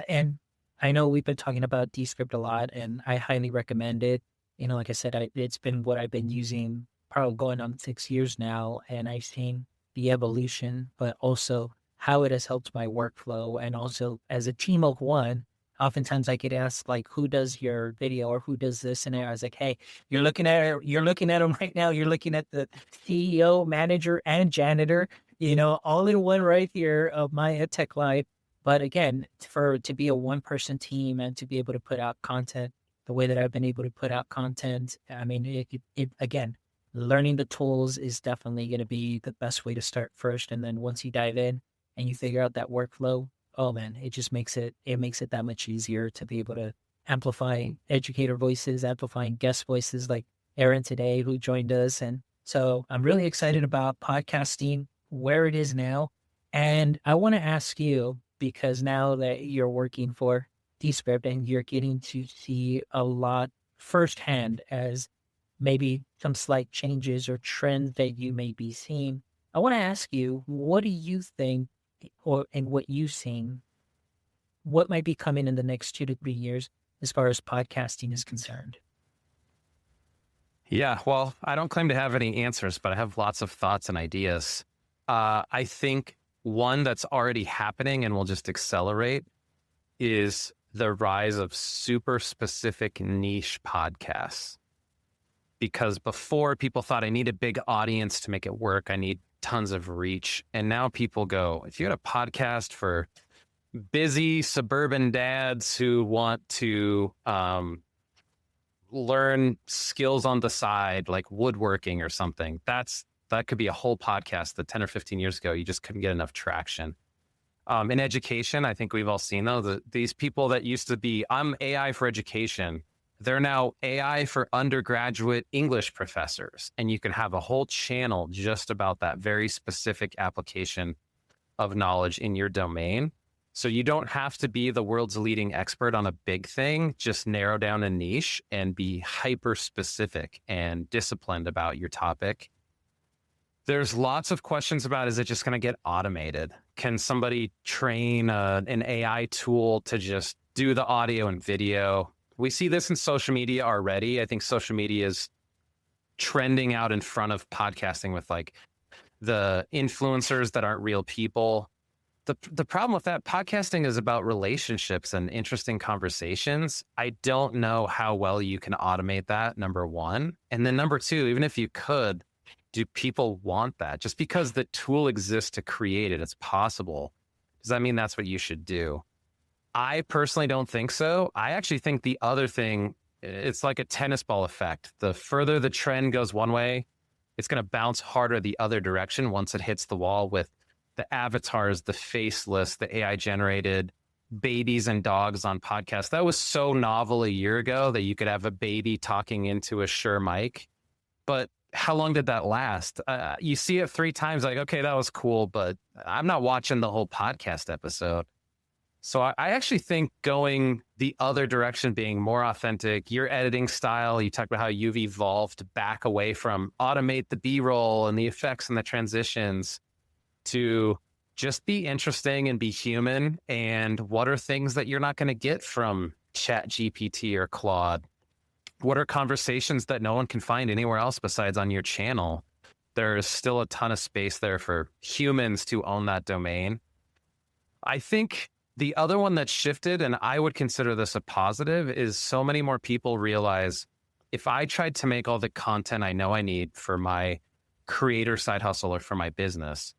And I know we've been talking about Descript a lot, and I highly recommend it. Like I said, it's been what I've been using probably going on 6 years now, and I've seen the evolution, but also how it has helped my workflow. And also as a team of one, oftentimes I get asked like, who does your video or who does this? And I was like, hey, you're looking at them right now. You're looking at the CEO, manager, and janitor, all in one right here of my EdTech life. But again, to be a one-person team and to be able to put out content the way that I've been able to put out content, I mean, again, learning the tools is definitely going to be the best way to start first. And then once you dive in and you figure out that workflow, oh man, it just makes it that much easier to be able to amplify educator voices, amplifying guest voices like Aaron today, who joined us. And so I'm really excited about podcasting, where it is now. And I want to ask you, because now that you're working for Descript and you're getting to see a lot firsthand as maybe some slight changes or trends that you may be seeing, I want to ask you, what do you think, and what you've seen, what might be coming in the next 2 to 3 years as far as podcasting is concerned?
Yeah, well, I don't claim to have any answers, but I have lots of thoughts and ideas. I think one that's already happening and will just accelerate is the rise of super specific niche podcasts. Because before, people thought I need a big audience to make it work. I need tons of reach. And now people go, if you had a podcast for busy suburban dads who want to learn skills on the side, like woodworking or something, that could be a whole podcast that 10 or 15 years ago, you just couldn't get enough traction. In education, I think we've all seen these people that used to be, I'm AI for education. They're now AI for undergraduate English professors. And you can have a whole channel just about that very specific application of knowledge in your domain. So you don't have to be the world's leading expert on a big thing, just narrow down a niche and be hyper specific and disciplined about your topic. There's lots of questions about, is it just going to get automated? Can somebody train an AI tool to just do the audio and video? We see this in social media already. I think social media is trending out in front of podcasting with like the influencers that aren't real people. The problem with that, podcasting is about relationships and interesting conversations. I don't know how well you can automate that, number one. And then number two, even if you could, do people want that? Just because the tool exists to create it, it's possible. Does that mean that's what you should do? I personally don't think so. I actually think the other thing, it's like a tennis ball effect. The further the trend goes one way, it's going to bounce harder the other direction once it hits the wall with the avatars, the faceless, the AI generated babies and dogs on podcasts. That was so novel a year ago that you could have a baby talking into a Shure mic. But how long did that last? You see it 3 times, like, okay, that was cool, but I'm not watching the whole podcast episode. So I actually think going the other direction, being more authentic, your editing style, you talked about how you've evolved back away from automate the B-roll and the effects and the transitions to just be interesting and be human. And what are things that you're not going to get from ChatGPT or Claude? What are conversations that no one can find anywhere else besides on your channel? There's still a ton of space there for humans to own that domain. I think the other one that shifted, and I would consider this a positive, is so many more people realize if I tried to make all the content I know I need for my creator side hustle or for my business,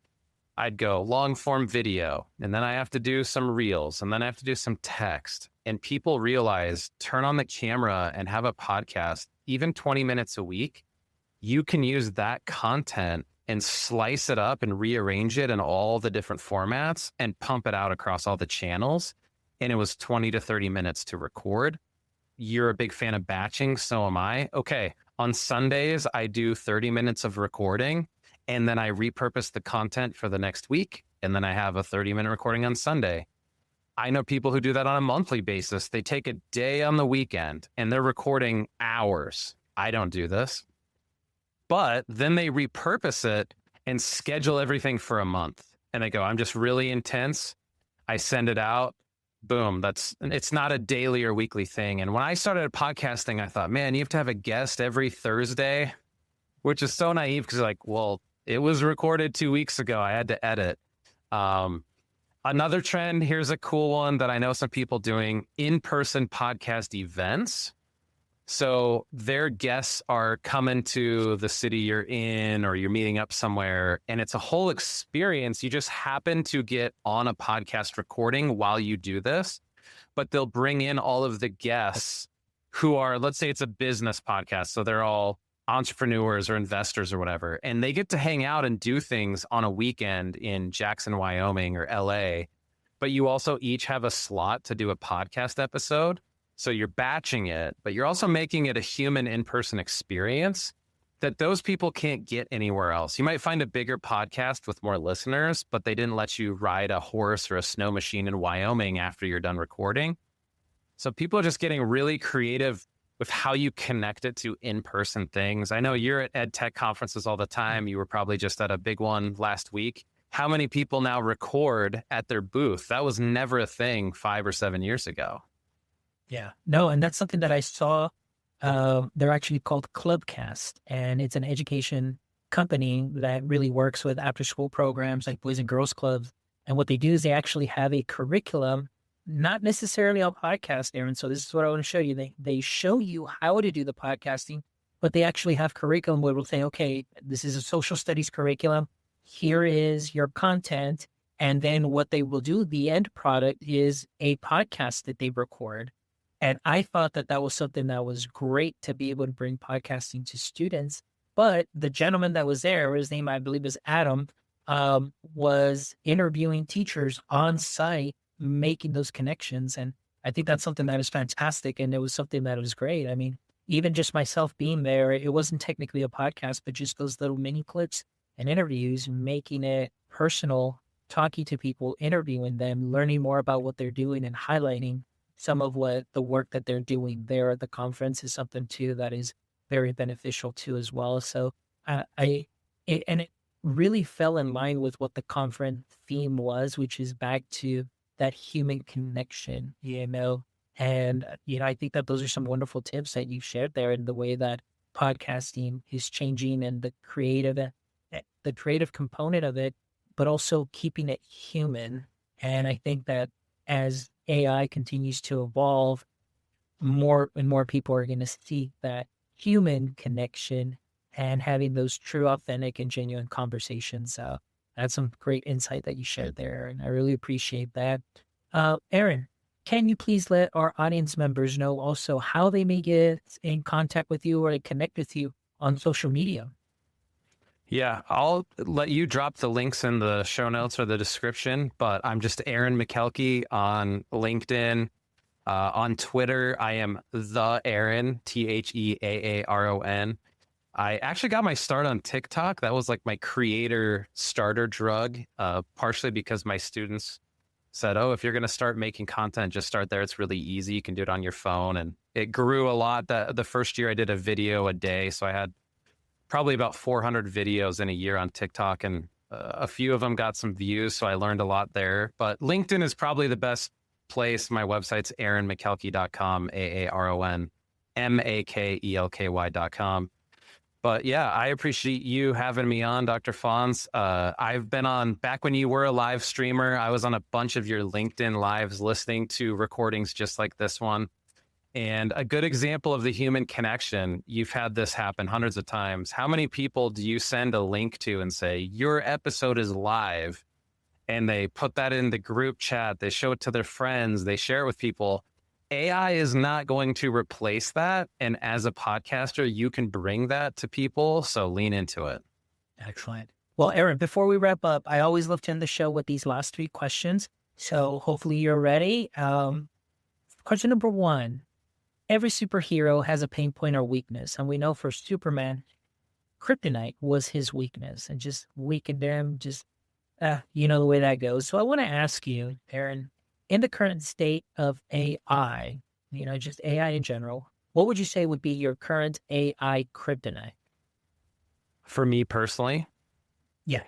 I'd go long form video, and then I have to do some reels, and then I have to do some text. And people realize, turn on the camera and have a podcast, even 20 minutes a week. You can use that content and slice it up and rearrange it in all the different formats and pump it out across all the channels. And it was 20 to 30 minutes to record. You're a big fan of batching, so am I. Okay, on Sundays, I do 30 minutes of recording, and then I repurpose the content for the next week, and then I have a 30-minute recording on Sunday. I know people who do that on a monthly basis. They take a day on the weekend, and they're recording hours. I don't do this. But then they repurpose it and schedule everything for a month. And they go, I'm just really intense. I send it out. boom, it's not a daily or weekly thing. And when I started podcasting, I thought, man, you have to have a guest every Thursday, which is so naive because like, well, it was recorded 2 weeks ago. I had to edit. Another trend, here's a cool one that I know some people doing, in-person podcast events. So their guests are coming to the city you're in, or you're meeting up somewhere, and it's a whole experience. You just happen to get on a podcast recording while you do this, but they'll bring in all of the guests who are, let's say it's a business podcast. So they're all entrepreneurs or investors or whatever, and they get to hang out and do things on a weekend in Jackson, Wyoming or LA, but you also each have a slot to do a podcast episode. So you're batching it, but you're also making it a human in-person experience that those people can't get anywhere else. You might find a bigger podcast with more listeners, but they didn't let you ride a horse or a snow machine in Wyoming after you're done recording. So people are just getting really creative with how you connect it to in-person things. I know you're at EdTech conferences all the time. You were probably just at a big one last week. How many people now record at their booth? That was never a thing 5 or 7 years ago.
Yeah, no, and that's something that I saw. They're actually called Clubcast, and it's an education company that really works with after-school programs like Boys and Girls Clubs. And what they do is they actually have a curriculum, not necessarily on podcast, Aaron. So this is what I want to show you. They show you how to do the podcasting, but they actually have curriculum where we'll say, okay, this is a social studies curriculum. Here is your content. And then what they will do, the end product is a podcast that they record. And I thought that that was something that was great to be able to bring podcasting to students. But the gentleman that was there, his name, I believe, is Adam, was interviewing teachers on site, making those connections. And I think that's something that is fantastic. And it was something that was great. I mean, even just myself being there, it wasn't technically a podcast, but just those little mini clips and interviews, making it personal, talking to people, interviewing them, learning more about what they're doing and highlighting some of what the work that they're doing there at the conference is something too that is very beneficial too as well. So it really fell in line with what the conference theme was, which is back to that human connection, and, I think that those are some wonderful tips that you've shared there in the way that podcasting is changing and the creative component of it, but also keeping it human. And I think that as AI continues to evolve, more and more people are going to see that human connection and having those true, authentic, and genuine conversations. That's some great insight that you shared there, and I really appreciate that. Aaron, can you please let our audience members know also how they may get in contact with you or connect with you on social media?
Yeah, I'll let you drop the links in the show notes or the description, but I'm just Aaron Makelky on LinkedIn. On Twitter, I am the Aaron, TheAaron. I actually got my start on TikTok. That was like my creator starter drug, partially because my students said, oh, if you're going to start making content, just start there. It's really easy. You can do it on your phone. And it grew a lot. The first year I did a video a day. So I had probably about 400 videos in a year on TikTok, and a few of them got some views. So I learned a lot there. But LinkedIn is probably the best place. My website's aaronmakelky.com, AaronMakelky.com. But yeah, I appreciate you having me on, Dr. Fons. I've been on, back when you were a live streamer, I was on a bunch of your LinkedIn lives listening to recordings just like this one. And a good example of the human connection, you've had this happen hundreds of times. How many people do you send a link to and say, your episode is live? And they put that in the group chat, they show it to their friends, they share it with people. AI is not going to replace that. And as a podcaster, you can bring that to people. So lean into it.
Excellent. Well, Aaron, before we wrap up, I always love to end the show with these last 3 questions. So hopefully you're ready. Question number 1. Every superhero has a pain point or weakness. And we know for Superman, kryptonite was his weakness, and just weakened him, the way that goes. So I want to ask you, Aaron, in the current state of AI, just AI in general, what would you say would be your current AI kryptonite?
For me personally?
Yeah.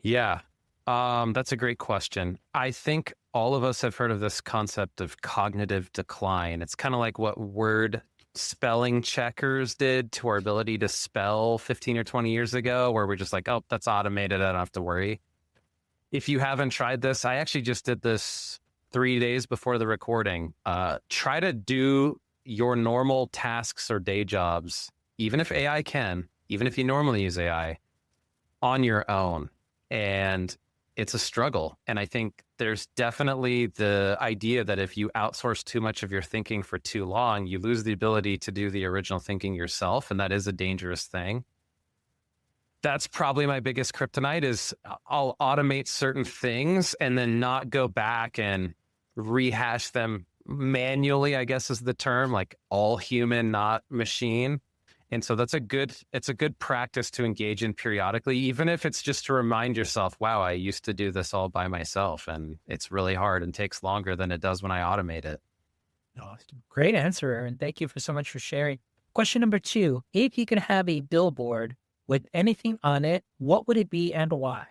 Yeah. That's a great question. I think all of us have heard of this concept of cognitive decline. It's kind of like what word spelling checkers did to our ability to spell 15 or 20 years ago, where we're just like, oh, that's automated, I don't have to worry. If you haven't tried this, I actually just did this 3 days before the recording. Try to do your normal tasks or day jobs, even if you normally use AI, on your own. And it's a struggle. And I think there's definitely the idea that if you outsource too much of your thinking for too long, you lose the ability to do the original thinking yourself. And that is a dangerous thing. That's probably my biggest kryptonite is I'll automate certain things and then not go back and rehash them manually, I guess is the term, like all human, not machine. And so it's a good practice to engage in periodically, even if it's just to remind yourself, wow, I used to do this all by myself and it's really hard and takes longer than it does when I automate it.
Great answer, Aaron. Thank you so much for sharing. Question number 2, if you could have a billboard with anything on it, what would it be and why?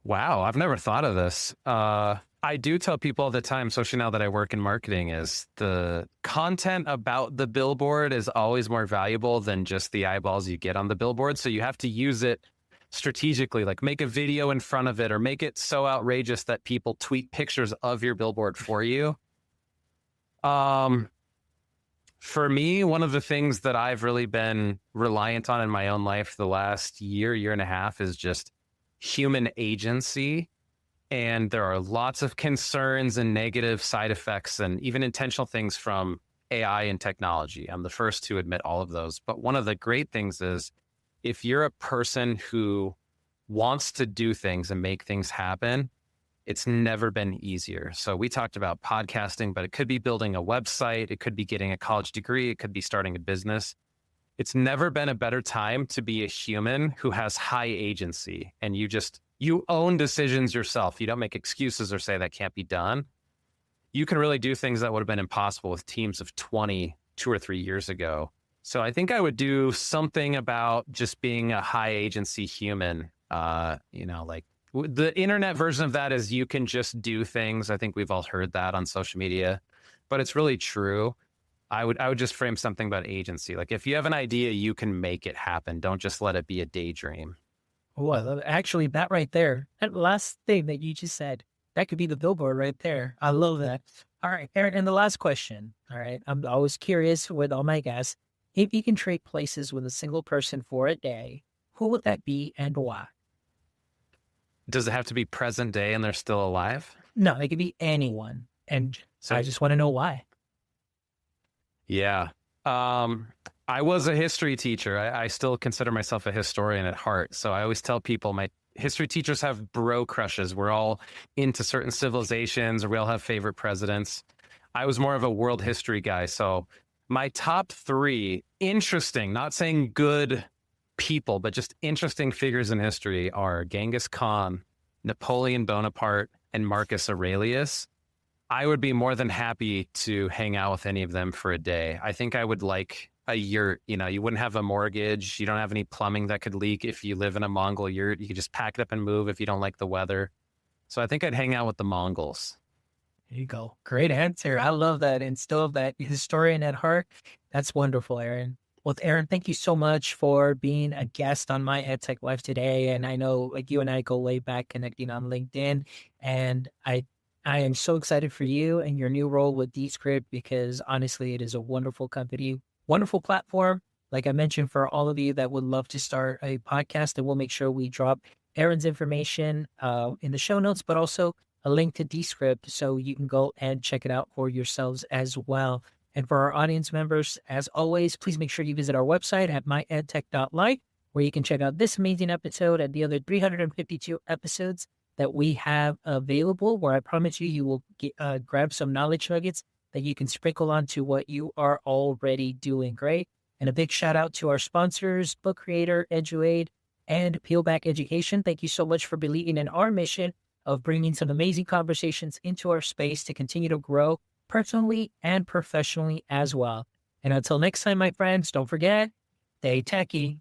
Wow, I've never thought of this. I do tell people all the time, especially now that I work in marketing, is the content about the billboard is always more valuable than just the eyeballs you get on the billboard. So you have to use it strategically, like make a video in front of it or make it so outrageous that people tweet pictures of your billboard for you. For me, one of the things that I've really been reliant on in my own life the last year and a half is just human agency. And there are lots of concerns and negative side effects and even intentional things from AI and technology. I'm the first to admit all of those. But one of the great things is if you're a person who wants to do things and make things happen, it's never been easier. So we talked about podcasting, but it could be building a website. It could be getting a college degree. It could be starting a business. It's never been a better time to be a human who has high agency and you own decisions yourself. You don't make excuses or say that can't be done. You can really do things that would have been impossible with teams of 20, 2 or 3 years ago. So I think I would do something about just being a high agency human. Like the internet version of that is you can just do things. I think we've all heard that on social media, but it's really true. I would just frame something about agency. Like if you have an idea, you can make it happen. Don't just let it be a daydream.
Oh, I love it. Actually, that right there, that last thing that you just said, that could be the billboard right there. I love that. All right, Aaron, and the last question. All right, I'm always curious with all my guests. If you can trade places with a single person for a day, who would that be and why?
Does it have to be present day and they're still alive?
No, it could be anyone. And so I just want to know why.
Yeah. I was a history teacher. I still consider myself a historian at heart. So I always tell people my history teachers have bro crushes. We're all into certain civilizations or we all have favorite presidents. I was more of a world history guy. So my top 3 interesting, not saying good people, but just interesting figures in history are Genghis Khan, Napoleon Bonaparte, and Marcus Aurelius. I would be more than happy to hang out with any of them for a day. I think I would like a yurt. You wouldn't have a mortgage. You don't have any plumbing that could leak if you live in a Mongol yurt. You could just pack it up and move if you don't like the weather. So I think I'd hang out with the Mongols.
There you go. Great answer. I love that. And still that historian at heart. That's wonderful, Aaron. Well, Aaron, thank you so much for being a guest on my EdTech Life today. And I know like you and I go way back connecting on LinkedIn. And I am so excited for you and your new role with Descript because honestly, it is a wonderful company, wonderful platform. Like I mentioned, for all of you that would love to start a podcast, and we'll make sure we drop Aaron's information in the show notes, but also a link to Descript so you can go and check it out for yourselves as well. And for our audience members, as always, please make sure you visit our website at myedtech.life, where you can check out this amazing episode and the other 352 episodes that we have available, where I promise you will get, grab some knowledge nuggets that you can sprinkle onto what you are already doing great. And a big shout out to our sponsors, Book Creator, EduAid, and Peelback Education. Thank you so much for believing in our mission of bringing some amazing conversations into our space to continue to grow personally and professionally as well. And until next time, my friends, don't forget, stay techie.